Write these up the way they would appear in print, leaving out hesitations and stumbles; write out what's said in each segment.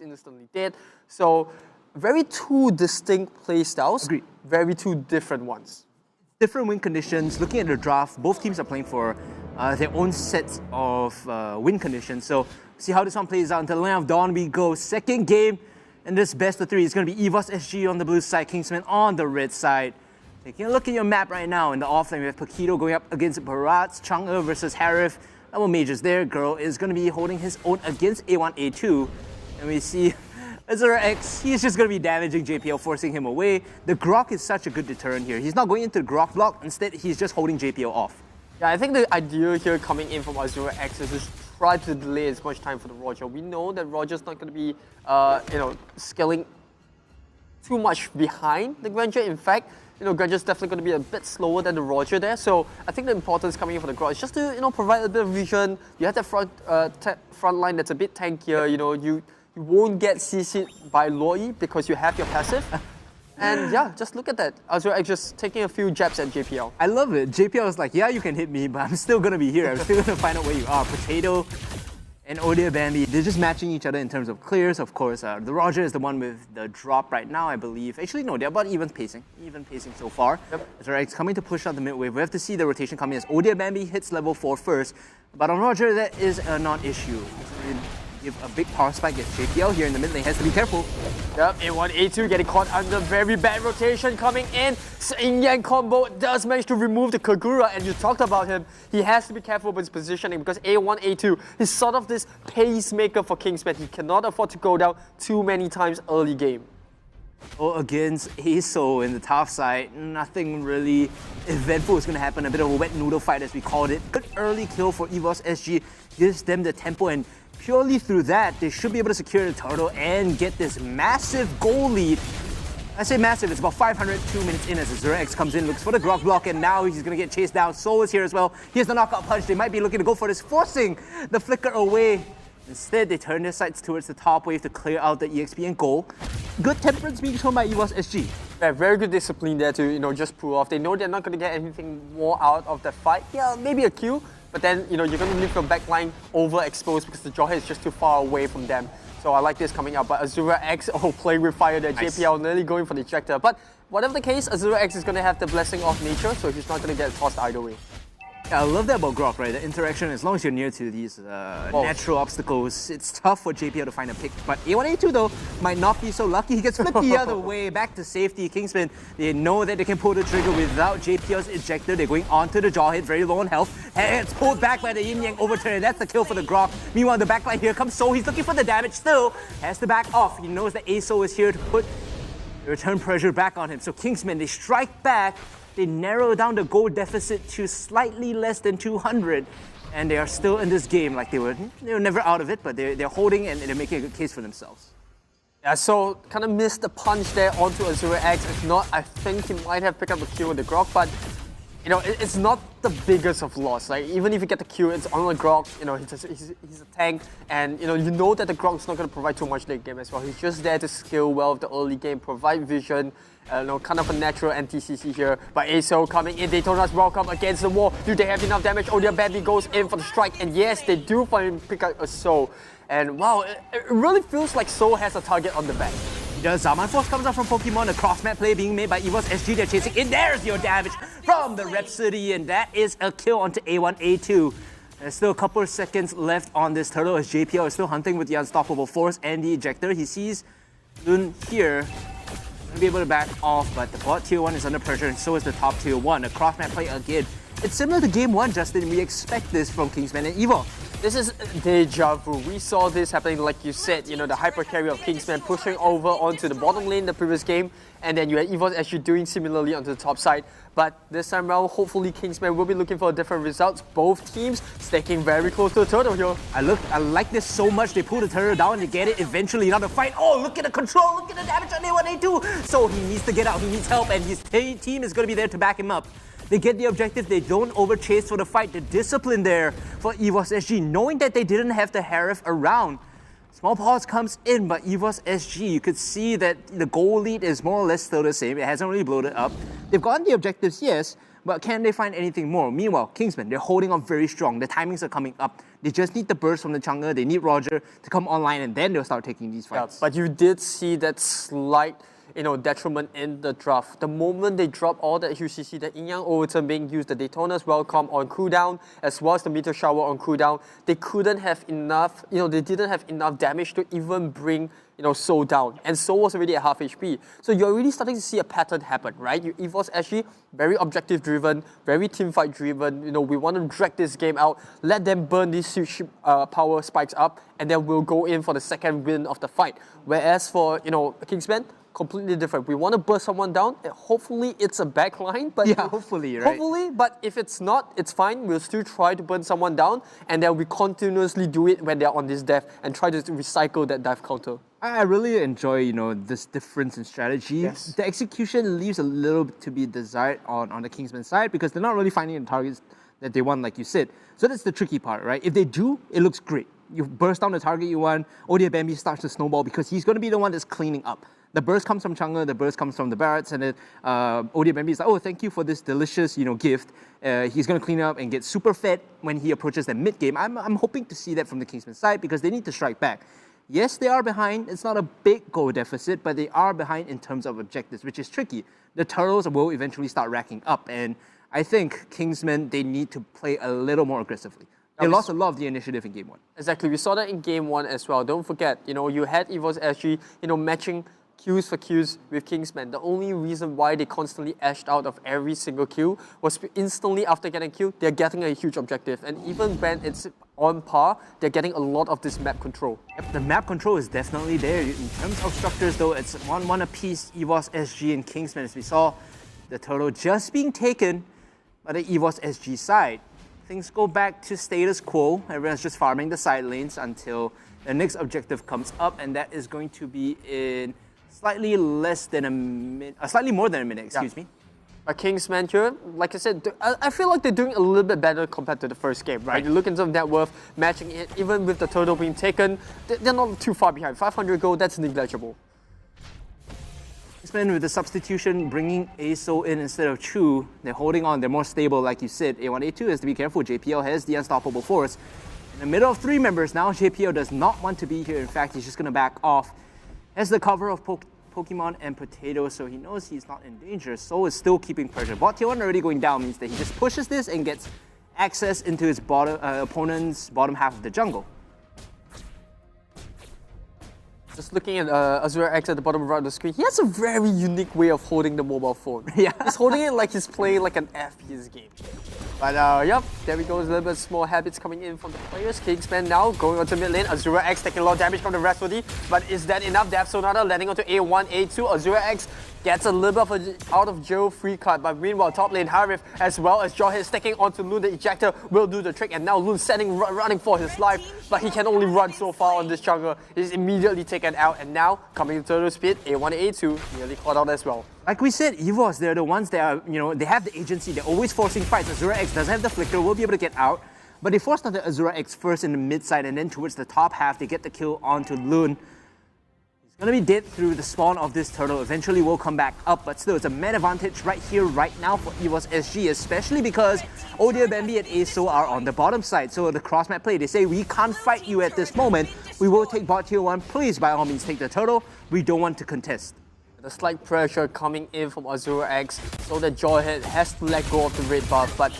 instantly dead. So very two distinct play styles. Agreed. Very two different ones. Different win conditions. Looking at the draft, both teams are playing for their own sets of win conditions. So see how this one plays out. Until the land of dawn we go. Second game in this best of three. It's going to be Evos SG on the blue side, Kingsmen on the red side. Taking a look at your map right now, in the offlane we have Paquito going up against Baratz, Chang'e versus Harif. Double majors there. Girl is going to be holding his own against A1, A2. And we see Azura X, he's just going to be damaging JPL, forcing him away. The Grok is such a good deterrent here. He's not going into the Grok block, instead he's just holding JPL off. Yeah, I think the idea here coming in from Azura X is to try to delay as much time for the Roger. We know that Roger's not going to be, scaling too much behind the Granger. In fact, Granger's definitely going to be a bit slower than the Roger there. So I think the importance coming in for the Grok is just to, provide a bit of vision. You have that front line that's a bit tankier. You won't get CC'd by Loi because you have your passive. And yeah, just look at that. Azura X just taking a few jabs at JPL. I love it. JPL is like, yeah, you can hit me, but I'm still going to be here. I'm still going to find out where you are. Potato and Odia Bambi, they're just matching each other in terms of clears. Of course, the Roger is the one with the drop right now, I believe. Actually, no, they're about even pacing so far. Yep. Azura X coming to push out the mid wave. We have to see the rotation coming as Odia Bambi hits level 4 first. But on Roger, that is a non-issue. Give a big power spike against JPL here in the mid lane. Has to be careful. Yep, A1, A2 getting caught under very bad rotation coming in. Yin Yang combo does manage to remove the Kagura, and you talked about him. He has to be careful with his positioning because A1, A2 is sort of this pacemaker for Kingsmen. He cannot afford to go down too many times early game. Oh, against ASO in the top side, nothing really eventful is going to happen. A bit of a wet noodle fight as we called it. Good early kill for Evos SG. Gives them the tempo, and purely through that, they should be able to secure the turtle and get this massive goal lead. I say massive, it's about 502 minutes in as Azura X comes in, looks for the Grok block, and now he's going to get chased down. Soul is here as well. Here's the knockout punch. They might be looking to go for this, forcing the flicker away. Instead, they turn their sights towards the top wave to clear out the EXP and goal. Good temperance being shown by Evos SG. Yeah, very good discipline there to just pull off. They know they're not going to get anything more out of that fight. Yeah, maybe a kill. But then, you're going to leave your backline overexposed because the Jawhead is just too far away from them. So I like this coming up. But Azura X, playing with fire there. Nice. JPL nearly going for the ejector. But whatever the case, Azura X is going to have the blessing of nature, so he's not going to get tossed either way. Yeah, I love that about Grok, right? The interaction, as long as you're near to these natural obstacles, it's tough for JPL to find a pick. But A1, A2 though, might not be so lucky. He gets flipped the other way, back to safety. Kingsmen, they know that they can pull the trigger without JPL's ejector. They're going onto the Jawhead, very low on health. And it's pulled back by the Yin Yang overturn. That's the kill for the Grok. Meanwhile, the backline here comes Soul. He's looking for the damage still. Has to back off. He knows that ASO is here to put the return pressure back on him. So Kingsmen, they strike back. They narrow down the goal deficit to slightly less than 200, and they are still in this game. Like they were never out of it, but they're holding and they're making a good case for themselves. Yeah, so kind of missed the punch there onto Azura X. If not, I think he might have picked up the kill with the Grok, but it's not the biggest of loss. Like even if you get the kill, it's on the Grok. He's a tank, and you know that the Grok's not going to provide too much late game as well. He's just there to scale well with the early game, provide vision. Kind of a natural anti-CC here. But ASO coming in, Daytona's welcome against the wall. Do they have enough damage? Odia Bambi goes in for the strike, and yes, they do finally pick up a Soul. And wow, it really feels like Soul has a target on the back. The Zaman Force comes out from Pokemon, a cross-map play being made by Evos SG. They're chasing in. There's your damage from the Rhapsody, and that is a kill onto A1, A2. There's still a couple of seconds left on this turtle as JPL is still hunting with the Unstoppable Force and the Ejector. He sees Lun here. Going to be able to back off, but the bot tier 1 is under pressure, and so is the top tier 1. A cross-map play again. It's similar to game 1, Justin. We expect this from Kingsmen and Evo. This is deja vu. We saw this happening, like you said, the hyper carry of Kingsmen pushing over onto the bottom lane the previous game, and then you had Evos actually doing similarly onto the top side. But this time around, hopefully Kingsmen will be looking for different results. Both teams sticking very close to the turtle here. I like this so much. They pull the turtle down, they get it eventually. Now the fight. Oh, look at the control, look at the damage on A1, A2. So he needs to get out, he needs help, and his team is going to be there to back him up. They get the objective, they don't overchase for the fight. The discipline there for Evos SG, knowing that they didn't have the Harif around. Small pause comes in, but Evos SG, you could see that the goal lead is more or less still the same. It hasn't really bloated up. They've gotten the objectives, yes, but can they find anything more? Meanwhile, Kingsmen, they're holding on very strong. The timings are coming up. They just need the burst from the jungler. They need Roger to come online, and then they'll start taking these fights. Yeah, but you did see that slight detriment in the draft. The moment they drop all that UCC, the Yin-Yang Overturn being used, the Daytona's Welcome on cooldown, as well as the Meteor Shower on cooldown, they couldn't have enough, they didn't have enough damage to even bring Soul down. And Soul was already at half HP. So you're already starting to see a pattern happen, right? Evos-SG, very objective driven, very teamfight driven. We want to drag this game out, let them burn these huge power spikes up, and then we'll go in for the second win of the fight. Whereas for, Kingsmen, completely different. We want to burst someone down. Hopefully it's a backline, but yeah, hopefully, right? Hopefully, but if it's not, it's fine. We'll still try to burn someone down, and then we continuously do it when they're on this death and try to recycle that dive counter. I really enjoy, this difference in strategy. Yes. The execution leaves a little to be desired on the Kingsman side because they're not really finding the targets that they want, like you said. So that's the tricky part, right? If they do, it looks great. You burst down the target you want, Odia Bambi starts to snowball because he's going to be the one that's cleaning up. The burst comes from Chang'e, the burst comes from the Barretts, and then Odia Bambi is like, oh, thank you for this delicious, gift. He's going to clean up and get super fed when he approaches the mid-game. I'm hoping to see that from the Kingsman side because they need to strike back. Yes, they are behind. It's not a big goal deficit, but they are behind in terms of objectives, which is tricky. The turtles will eventually start racking up, and I think Kingsmen, they need to play a little more aggressively. They lost a lot of the initiative in Game 1. Exactly. We saw that in Game 1 as well. Don't forget, you had Evos-SG, matching kills for kills with Kingsmen. The only reason why they constantly edged out of every single kill was instantly after getting killed, they're getting a huge objective. And even when it's on par, they're getting a lot of this map control. Yep, the map control is definitely there. In terms of structures though, it's 1-1 apiece, Evos-SG and Kingsmen. As we saw, the turtle just being taken by the Evos-SG side. Things go back to status quo. Everyone's just farming the side lanes until the next objective comes up, and that is going to be in slightly less than a minute, slightly more than a minute, excuse me. A Kingsman here, like I said, I feel like they're doing a little bit better compared to the first game, right? You look in terms of net worth, matching it, even with the turtle being taken, they're not too far behind. 500 gold, that's negligible. Kingsman with the substitution, bringing ASO in instead of Chu, they're holding on, they're more stable, like you said. A1, A2 has to be careful. JPL has the unstoppable force. In the middle of 3 members now, JPL does not want to be here. In fact, he's just going to back off. Has the cover of Pokemon and Potato, so he knows he's not in danger. So is still keeping pressure. Bot tier 1 already going down means that he just pushes this and gets access into his opponent's bottom half of the jungle. Just looking at AzuraX at the bottom right of the screen, he has a very unique way of holding the mobile phone. Yeah. He's holding it like he's playing like an FPS game. But yep, there we go, a little bit small habits coming in from the players. Kingsman now going onto mid lane, AzuraX taking a lot of damage from the Rhapsody, but is that enough? Death Sonata landing onto A1, A2, AzuraX gets a little bit of an out of jail free card, but meanwhile top lane Harif as well as Jawhead sticking onto Loon, the ejector will do the trick, and now Loon running for his life, but he can only run so far on this jungle. He's immediately taken out, and now coming to turtle speed, A1, A2 nearly caught out as well. Like we said, Evos, they're the ones that are, they have the agency, they're always forcing fights. AzuraX doesn't have the flicker, will be able to get out, but they forced on the AzuraX first in the mid side, and then towards the top half, they get the kill onto Loon. He's gonna be dead through the spawn of this turtle. Eventually will come back up, but still it's a man advantage right here, right now for Evos-SG, especially because Odia Bambi and ASO are on the bottom side. So the cross map play, they say we can't fight you at this moment. We will take bot tier 1. Please by all means take the turtle. We don't want to contest. The slight pressure coming in from AzuraX, so that Jawhead has to let go of the red buff, but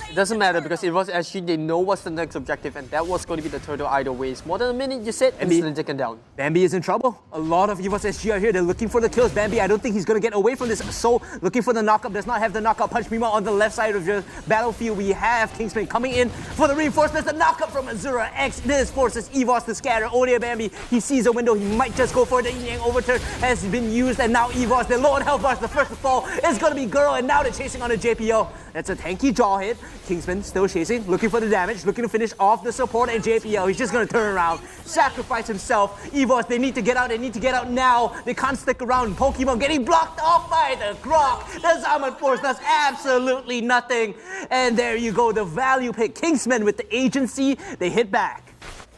it doesn't matter because Evos-SG, they know what's the next objective, and that was going to be the turtle either ways. More than a minute, you said, instantly taken down. Bambi is in trouble. A lot of Evos-SG are here. They're looking for the kills. Bambi, I don't think he's going to get away from this. So, looking for the knockup. Does not have the knockup punch. Meanwhile, on the left side of the battlefield, we have Kingsman coming in for the reinforcements. The knockup from AzuraX. This forces Evos to scatter. Odia Bambi, he sees a window. He might just go for it. The Yin-Yang Overturn has been used, and now Evos, they're low on health bars. The first to fall is going to be Girl, and now they're chasing on the JPO. That's a tanky Jawhead. Kingsman still chasing, looking for the damage, looking to finish off the support, and JPL, he's just going to turn around, sacrifice himself. Evos, they need to get out, they need to get out now. They can't stick around. Pokemon getting blocked off by the Grok. The Zaman Force does absolutely nothing. And there you go, the value pick. Kingsman with the agency, they hit back.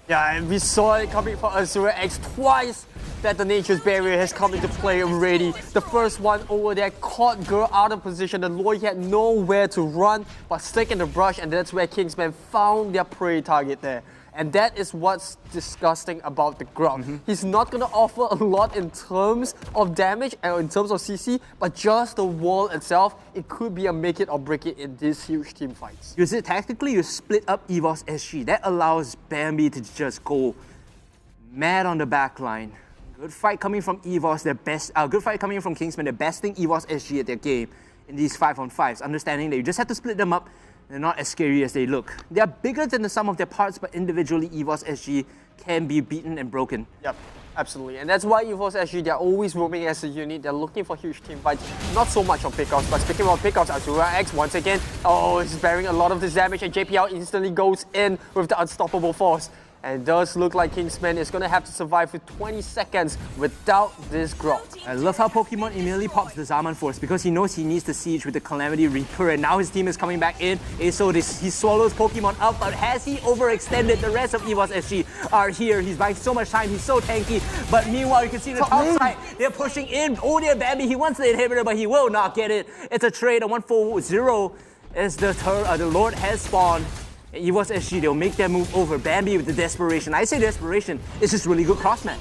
Yeah, and we saw it coming from AzuraX twice. that the Nature's Barrier has come into play already. The first one over there caught Girl out of position. The Lord had nowhere to run but stick in the brush, and that's where Kingsmen found their prey target there. And that is what's disgusting about the Grok. He's not going to offer a lot in terms of damage and in terms of CC, but just the wall itself, it could be a make it or break it in these huge team fights. You see, tactically, you split up Evos SG. That allows Bambi to just go mad on the back line. Good fight coming from Evos, their best. Good fight coming from Kingsmen, they're besting Evos SG at their game in these 5-on-5s, understanding that you just have to split them up. They're not as scary as they look. They are bigger than the sum of their parts, but individually, Evos SG can be beaten and broken. Yep, absolutely. And that's why Evos SG, they're always roaming as a unit. They're looking for huge team fights. Not so much on pickoffs, but speaking of pickoffs, Azura X, once again, he's bearing a lot of this damage, and JPL instantly goes in with the unstoppable force. And it does look like Kingsman is going to have to survive for 20 seconds without this Grok. I love how Pokemon immediately pops the Zaman Force because he knows he needs to siege with the Calamity Reaper, and now his team is coming back in. So he swallows Pokemon up, but has he overextended? The rest of Evos SG are here. He's buying so much time, he's so tanky. But meanwhile, you can see the top side, they're pushing in. Oh dear, Bambi, he wants the inhibitor, but he will not get it. It's a trade, a 1-4-0 as the Lord has spawned. Evos SG, they'll make their move over. Bambi with the desperation. I say desperation, it's just really good crossmatch.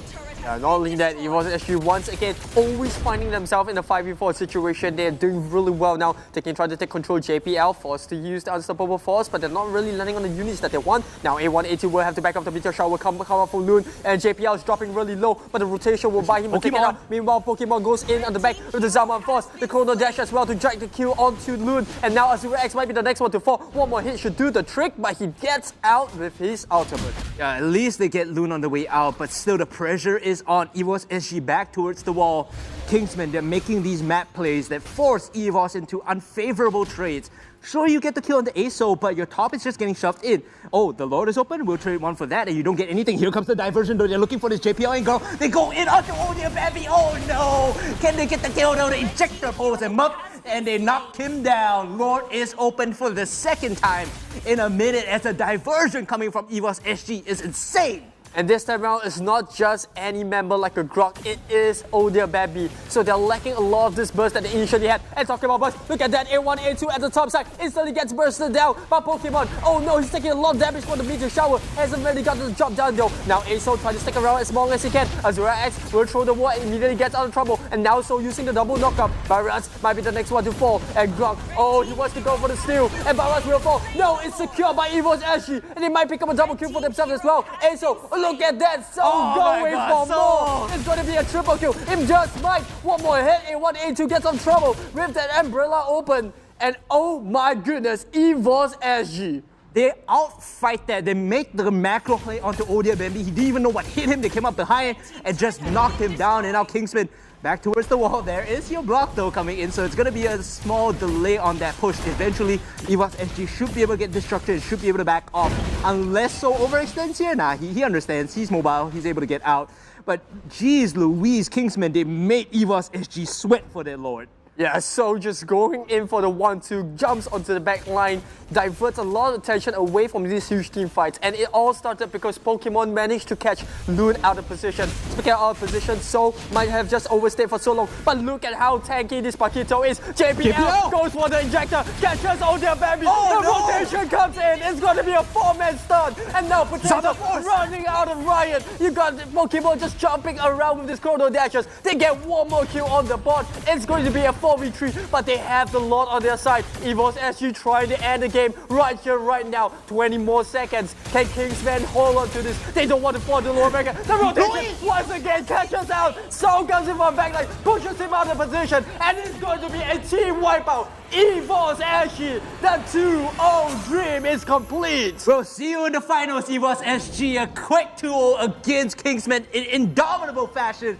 Not only that, Evos SG once again always finding themselves in a 5v4 situation. They're doing really well now. They can try to take control. JPL forced to use the unstoppable force, but they're not really landing on the units that they want. Now A1, A2 will have to back up the meteor shower, come up from Loon, and JPL is dropping really low, but the rotation will buy him a ticket out. Meanwhile, Pokemon goes in on the back with the Zaman Force. The Chrono Dash as well to drag the kill onto Loon, and now Azura X might be the next one to fall. One more hit should do the trick, but he gets out with his ultimate. Yeah, at least they get Loon on the way out, but still the pressure is on. Evos SG back towards the wall. Kingsmen, they're making these map plays that force Evos into unfavorable trades. Sure, you get the kill on the ASO, but your top is just getting shoved in. Oh, the Lord is open, we'll trade one for that, and you don't get anything. Here comes the diversion, though. They're looking for this JPL and girl. They go in onto Odia Bambi. Oh no! Can they get the kill, though? They eject their pose him up, and they knock him down. Lord is open for the second time in a minute as a diversion coming from Evos SG is insane. And this time around, it's not just any member like a Grok, it is Odia Bambi. So they're lacking a lot of this burst that they initially had. And talking about burst, look at that, A1, A2 at the top side, instantly gets bursted down by Pokemon. Oh no, he's taking a lot of damage from the meteor shower. Hasn't really got the job done though. Now ASO trying to stick around as long as he can. Azura X will throw the wall and immediately gets out of trouble. And now So using the double knockup. Barras might be the next one to fall. And Grok, oh, he wants to go for the steal. And Barras will fall. No, it's secured by Evos SG. And they might pick up a double kill for themselves as well. ASO, look at that, So going for more. It's going to be a triple kill. It just might. One more hit. A1, A2 gets some trouble with that umbrella open. And oh my goodness, Evos SG. They outfight that. They make the macro play onto Odia Bambi. He didn't even know what hit him. They came up behind and just knocked him down. And now Kingsman back towards the wall. There is your block though coming in. So it's going to be a small delay on that push. Eventually, Evos SG should be able to get destructed and should be able to back off. Unless So overextends here. Nah, he understands. He's mobile. He's able to get out. But geez Louise, Kingsman, they made Evos SG sweat for their Lord. Yeah, So just going in for the 1-2, jumps onto the back line, diverts a lot of attention away from these huge team fights. And it all started because Pokemon managed to catch Loon out of position. Speaking of out of position, So might have just overstayed for so long. But look at how tanky this Paquito is. JPL goes for the injector, catches Odia Bambi. The rotation comes in. It's going to be a 4-man stun. And now Potato running out of Riot. You got Pokemon just jumping around with these Chrono Dashes. They get one more kill on the board. It's going to be a 4v3, but they have the lot on their side. Evos SG trying to end the game right here, right now. 20 more seconds. Can Kingsman hold on to this? They don't want to fall to lower back. The rotation once again catches out. So comes in from backline, pushes him out of position, and it's going to be a team wipeout. Evos SG, the 2-0 dream is complete. We'll see you in the finals, Evos SG. A quick 2-0 against Kingsman in indomitable fashion.